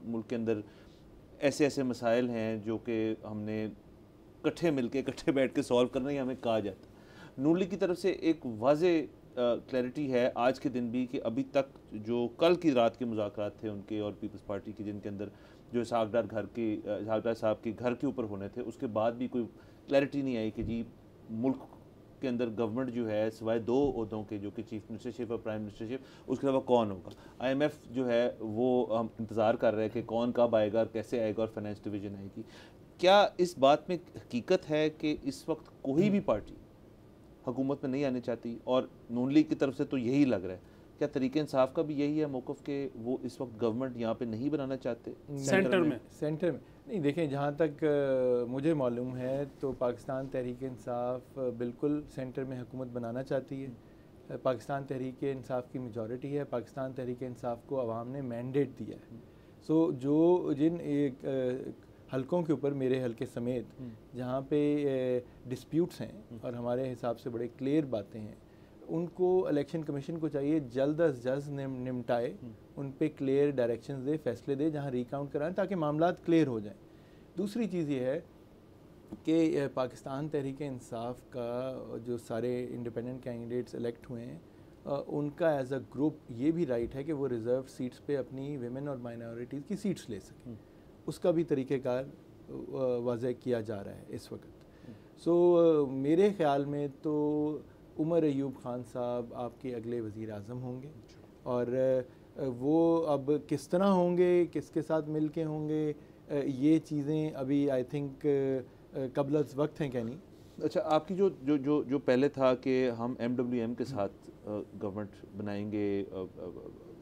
मुल्क के अंदर ऐसे ऐसे मसाइल हैं जो कि हमने इकट्ठे मिलके इकट्ठे बैठ के सॉल्व करना ही हमें कहा जाता है। नून लीग की तरफ से एक वाज़े क्लैरिटी है आज के दिन भी कि अभी तक जो कल की रात के मुज़ाकरात थे उनके और पीपल्स पार्टी के, जिनके अंदर जो इसहाक डार साहब के घर के ऊपर होने थे, उसके बाद भी कोई क्लैरिटी नहीं आई कि जी मुल्क के अंदर गवर्नमेंट जो है सिवाय 2 ओहदों के, जो कि चीफ मिनिस्टरशिप और प्राइम मिनिस्टरशिप, उसके अलावा कौन होगा। IMF जो है वो हम इंतज़ार कर रहे हैं कि कौन कब आएगा और कैसे आएगा और फाइनेंस डिवीजन आएगी। क्या इस बात में हकीकत है कि इस वक्त कोई भी पार्टी हुकूमत में नहीं आनी चाहती, और नून लीग की तरफ से तो यही लग रहा है, क्या तरीके इंसाफ का भी यही है मौक़िफ़ के वो इस वक्त गवर्नमेंट यहाँ पे नहीं बनाना चाहते सेंटर में नहीं? देखें, जहाँ तक मुझे मालूम है तो पाकिस्तान तहरीक इंसाफ बिल्कुल सेंटर में हुकूमत बनाना चाहती है। पाकिस्तान तहरीक इंसाफ की मेजॉरिटी है, पाकिस्तान तहरीक इंसाफ को अवाम ने मैंडेट दिया है। सो जो जिन एक हलकों के ऊपर, मेरे हलके समेत, जहाँ पे डिस्प्यूट्स हैं और हमारे हिसाब से बड़े क्लियर बातें हैं, उनको इलेक्शन कमीशन को चाहिए जल्द अज जल्द निपटाए, उन पे क्लियर डायरेक्शंस दे, फैसले दे, जहाँ रिकाउंट कराएं ताकि मामलात क्लियर हो जाएं। दूसरी चीज़ ये है कि पाकिस्तान तहरीक इंसाफ का जो सारे इंडिपेंडेंट कैंडिडेट्स इलेक्ट हुए हैं, उनका एज अ ग्रुप ये भी राइट है कि वो रिज़र्व सीट्स पे अपनी विमेन और माइनॉरिटीज़ की सीट्स ले सकें। उसका भी तरीक़ेकार वाज़ह किया जा रहा है इस वक्त। सो मेरे ख़्याल में तो उमर अयूब ख़ान साहब आपके अगले वज़ीर आज़म होंगे, और वो अब किस तरह होंगे, किसके साथ मिल के होंगे, ये चीज़ें अभी आई थिंक कबल अज़ वक्त हैं कहनी। अच्छा, आपकी जो जो जो जो पहले था कि हम MWM के साथ गवर्नमेंट बनाएंगे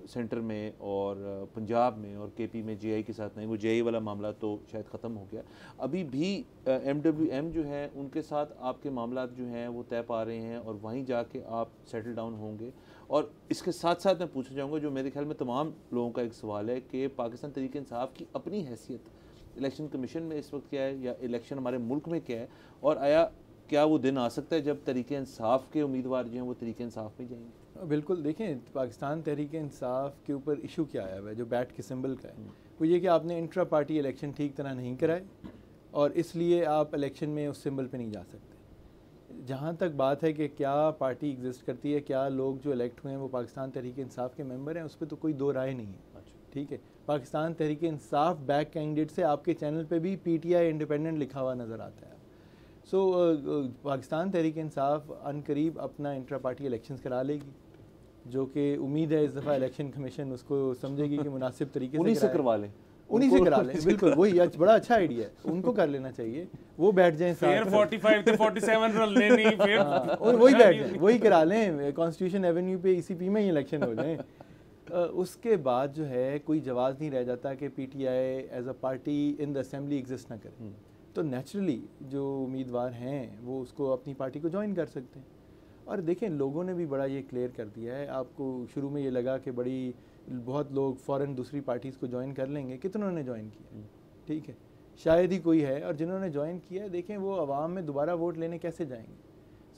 सेंटर में और पंजाब में, और KP में GI के साथ नहीं, वो GI वाला मामला तो शायद ख़त्म हो गया। अभी भी MWM जो है उनके साथ आपके मामला जो हैं वो तय पा रहे हैं और वहीं जाके आप सेटल डाउन होंगे। और इसके साथ साथ मैं पूछना चाहूँगा, जो मेरे ख्याल में तमाम लोगों का एक सवाल है कि पाकिस्तान तहरीक इंसाफ की अपनी हैसियत इलेक्शन कमीशन में इस वक्त क्या है, या इलेक्शन हमारे मुल्क में क्या है, और आया क्या वो दिन आ सकता है जब तहरीक इंसाफ के उम्मीदवार जो हैं वो तहरीक इंसाफ में जाएंगे? बिल्कुल, देखें, पाकिस्तान तहरीक इंसाफ के ऊपर इशू क्या आया हुआ है जो बैट के सिंबल का है, वो ये कि आपने इंट्रा पार्टी इलेक्शन ठीक तरह नहीं कराए, और इसलिए आप इलेक्शन में उस सिंबल पे नहीं जा सकते। जहाँ तक बात है कि क्या पार्टी एग्जिस्ट करती है, क्या लोग जो इलेक्ट हुए हैं वो पाकिस्तान तहरीक इंसाफ के मेंबर हैं, उस पर तो कोई दो राय नहीं है। ठीक है, पाकिस्तान तहरीक इंसाफ बैक कैंडिडेट से आपके चैनल पे भी PTI इंडिपेंडेंट लिखा हुआ नज़र आता है। सो पाकिस्तान तहरीक इंसाफ अनकरीब अपना इंट्रा पार्टी इलेक्शंस करा लेगी, जो कि उम्मीद है इस दफ़ा इलेक्शन कमीशन उसको समझेगी कि मुनासिब तरीके उन्हीं से करवा लें, उन्हीं से करा लें। बिल्कुल, वही बड़ा अच्छा आइडिया है, उनको कर लेना चाहिए, वो बैठ जाएं साथ, 45 से 47 रल नहीं, फिर वही बैठ जाएं, वही करा लें, कॉन्स्टिट्यूशन एवेन्यू पे ECP में ही इलेक्शन हो जाए। उसके बाद जो है कोई जवाब नहीं रह जाता कि PTI as a party in the assembly exist ना करे, तो नेचुरली जो उम्मीदवार हैं वो उसको अपनी पार्टी को ज्वाइन कर सकते हैं। और देखें, लोगों ने भी बड़ा ये क्लियर कर दिया है। आपको शुरू में ये लगा कि बहुत लोग फ़ौरन दूसरी पार्टीज़ को ज्वाइन कर लेंगे, कितनों ने ज्वाइन किया, ठीक है, शायद ही कोई है, और जिन्होंने ज्वाइन किया देखें वो अवाम में दोबारा वोट लेने कैसे जाएंगे।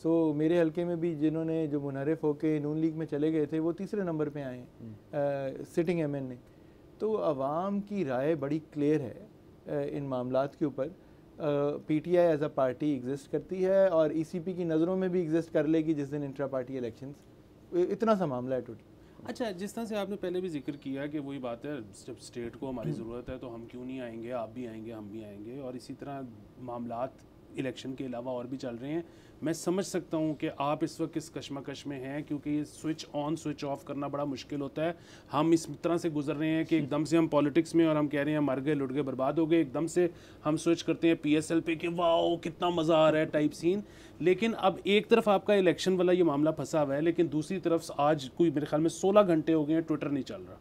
सो मेरे हलके में भी जिन्होंने जो मुनहरिफ होकर नून लीग में चले गए थे वो तीसरे नंबर पे आए हैं सिटिंग MN। तो अवाम की राय बड़ी क्लियर है इन मामलात के ऊपर। PTI as a party exist करती है और ECP की नज़रों में भी एग्जिस्ट कर लेगी जिस दिन इंट्रा पार्टी इलेक्शंस, इतना सा मामला है टोटल। अच्छा, जिस तरह से आपने पहले भी जिक्र किया कि वही बात है, जब स्टेट को हमारी ज़रूरत है तो हम क्यों नहीं आएंगे, आप भी आएंगे, हम भी आएंगे, और इसी तरह मामलात इलेक्शन के अलावा और भी चल रहे हैं। मैं समझ सकता हूं कि आप इस वक्त इस कश्मकश में हैं, क्योंकि ये स्विच ऑन स्विच ऑफ करना बड़ा मुश्किल होता है। हम इस तरह से गुजर रहे हैं कि एकदम से हम पॉलिटिक्स में और हम कह रहे हैं मर गए, लुट गए, बर्बाद हो गए, एकदम से हम स्विच करते हैं PSL पे कि वाओ कितना मज़ा आ रहा है टाइप सीन। लेकिन अब एक तरफ आपका इलेक्शन वाला ये मामला फंसा हुआ है, लेकिन दूसरी तरफ आज कोई मेरे ख्याल में 16 घंटे हो गए हैं ट्विटर नहीं चल रहा।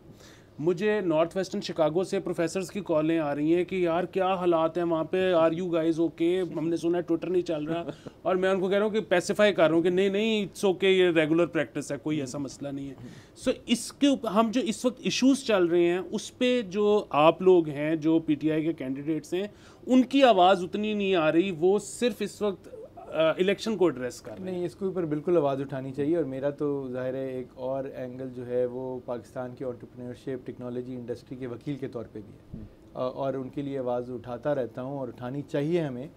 मुझे नॉर्थ वेस्टर्न शिकागो से प्रोफेसर्स की कॉलें आ रही हैं कि यार क्या हालात हैं वहाँ पे, आर यू गाइज ओके, हमने सुना है ट्विटर नहीं चल रहा, और मैं उनको कह रहा हूँ कि पैसिफाई कर रहा हूँ कि नहीं नहीं इट्स ओके, ये रेगुलर प्रैक्टिस है, कोई ऐसा मसला नहीं है। सो इसके ऊपर हम जो इस वक्त इश्यूज चल रहे हैं उस पर जो आप लोग हैं जो PTI के कैंडिडेट्स हैं उनकी आवाज़ उतनी नहीं आ रही। वो सिर्फ इस वक्त इलेक्शन को एड्रेस कर रहे हैं। नहीं, इसके ऊपर बिल्कुल आवाज़ उठानी चाहिए। और मेरा तो ज़ाहिर है एक और एंगल जो है वो पाकिस्तान के एंटरप्रेन्योरशिप टेक्नोलॉजी इंडस्ट्री के वकील के तौर पे भी है, और उनके लिए आवाज़ उठाता रहता हूँ और उठानी चाहिए हमें।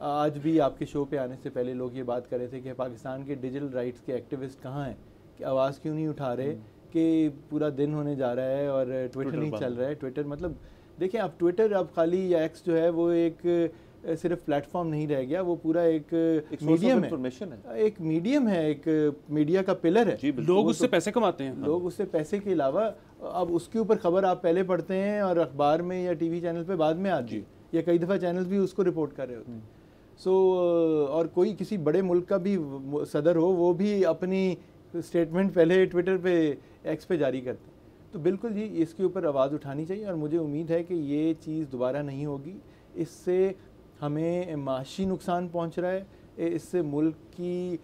आज भी आपके शो पे आने से पहले लोग ये बात कर रहे थे कि पाकिस्तान के डिजिटल राइट्स के एक्टिविस्ट कहाँ हैं, कि आवाज़ क्यों नहीं उठा रहे, कि पूरा दिन होने जा रहा है और ट्विटर नहीं चल रहा है। ट्विटर मतलब देखें आप, ट्विटर अब खाली या एक्स जो है वो एक सिर्फ प्लेटफॉर्म नहीं रह गया, वो पूरा एक मीडियम है, एक मीडियम है, एक मीडिया का पिलर है। लोग उससे पैसे कमाते हैं। लोग उससे पैसे के अलावा अब उसके ऊपर खबर आप पहले पढ़ते हैं और अखबार में या टीवी चैनल पे बाद में आती है, या कई दफ़ा चैनल्स भी उसको रिपोर्ट कर रहे होते हैं। और कोई किसी बड़े मुल्क का भी सदर हो, वो भी अपनी स्टेटमेंट पहले ट्विटर पे, एक्स पे जारी करते हैं। तो बिल्कुल जी इसके ऊपर आवाज़ उठानी चाहिए, और मुझे उम्मीद है कि ये चीज़ दोबारा नहीं होगी। इससे हमें माशी नुकसान पहुंच रहा है, इससे मुल्क की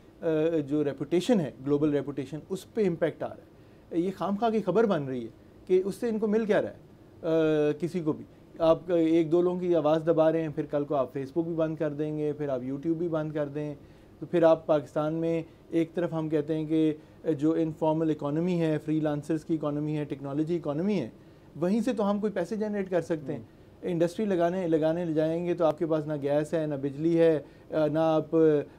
जो रेपुटेशन है, ग्लोबल रेपुटेशन, उस पर इम्पेक्ट आ रहा है। ये खामखा की खबर बन रही है कि उससे इनको मिल क्या रहा है। किसी को भी आप एक दो लोगों की आवाज़ दबा रहे हैं, फिर कल को आप फेसबुक भी बंद कर देंगे, फिर आप यूट्यूब भी बंद कर दें, तो फिर आप पाकिस्तान में एक तरफ हम कहते हैं कि जो इनफॉर्मल इकॉनमी है, फ्रीलांसर्स की इकॉनमी है, टेक्नोलॉजी इकॉनमी है, वहीं से तो हम कोई पैसे जनरेट कर सकते हैं। इंडस्ट्री लगाने ले जाएंगे तो आपके पास ना गैस है, ना बिजली है, ना आप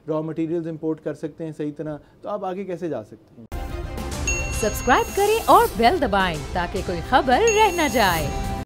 रॉ मटेरियल्स इंपोर्ट कर सकते हैं सही तरह, तो आप आगे कैसे जा सकते हैं। सब्सक्राइब करें और बेल दबाएं ताकि कोई खबर रह न जाए।